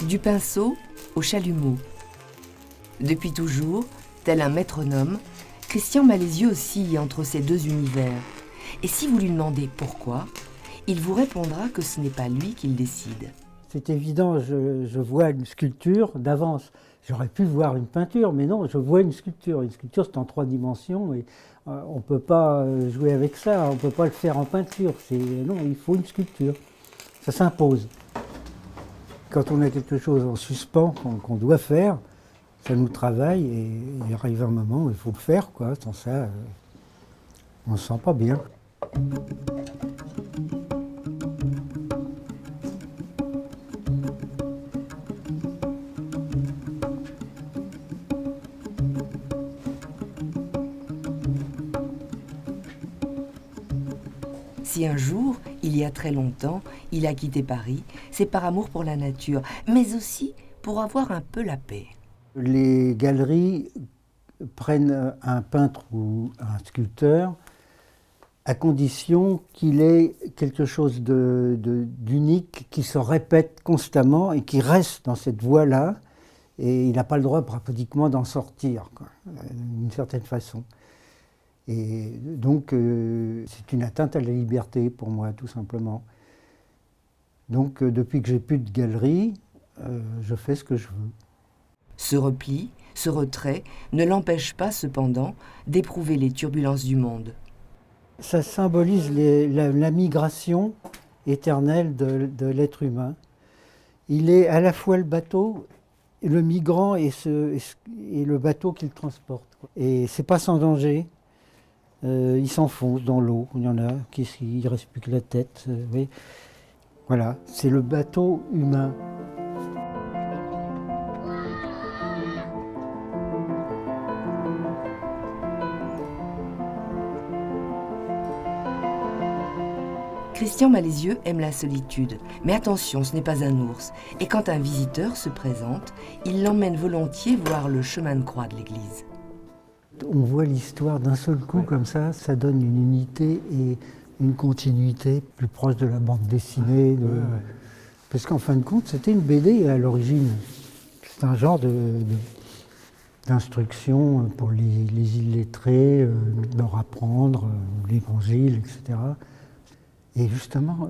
Du pinceau au chalumeau. Depuis toujours, tel un métronome, Christian Malézieux oscille entre ces deux univers. Et si vous lui demandez pourquoi, il vous répondra que ce n'est pas lui qui le décide. C'est évident, je vois une sculpture d'avance. J'aurais pu voir une peinture, mais non, je vois une sculpture. Une sculpture, c'est en 3 dimensions et on ne peut pas jouer avec ça, on ne peut pas le faire en peinture. Non, il faut une sculpture. Ça s'impose. Quand on a quelque chose en suspens qu'on doit faire, ça nous travaille et il arrive un moment où il faut le faire, quoi. Sans ça, on ne se sent pas bien. Si un jour, il y a très longtemps, il a quitté Paris, c'est par amour pour la nature, mais aussi pour avoir un peu la paix. Les galeries prennent un peintre ou un sculpteur à condition qu'il ait quelque chose d'unique qui se répète constamment et qui reste dans cette voie-là. Et il n'a pas le droit pratiquement d'en sortir, quoi, d'une certaine façon. Et donc, c'est une atteinte à la liberté pour moi, tout simplement. Donc, depuis que j'ai plus de galerie, je fais ce que je veux. Ce repli, ce retrait, ne l'empêche pas cependant d'éprouver les turbulences du monde. Ça symbolise la migration éternelle de l'être humain. Il est à la fois le bateau, le migrant et le bateau qu'il transporte. Et c'est pas sans danger. Il s'enfonce dans l'eau, il y en a qui ne reste plus que la tête. Oui. Voilà, c'est le bateau humain. Christian Malézieux aime la solitude, mais attention, ce n'est pas un ours. Et quand un visiteur se présente, il l'emmène volontiers voir le chemin de croix de l'église. On voit l'histoire d'un seul coup, comme ça donne une unité et une continuité plus proche de la bande dessinée. Parce qu'en fin de compte, c'était une BD à l'origine. C'est un genre d'instruction pour les illettrés, leur apprendre l'évangile, etc. Et justement,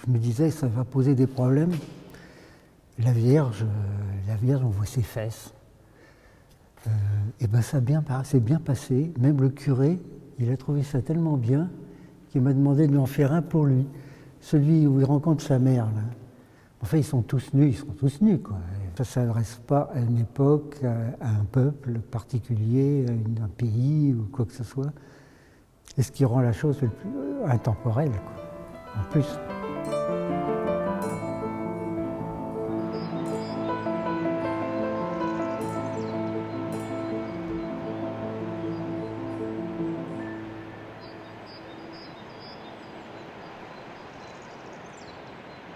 je me disais, ça va poser des problèmes. La Vierge, on voit ses fesses. Et ben ça s'est bien passé. Même le curé, il a trouvé ça tellement bien qu'il m'a demandé de lui en faire un pour lui. Celui où il rencontre sa mère, là. Enfin, ils sont tous nus, quoi. Ça ne s'adresse pas à une époque, à un peuple particulier, à un pays ou quoi que ce soit. Et ce qui rend la chose le plus intemporelle, quoi, en plus.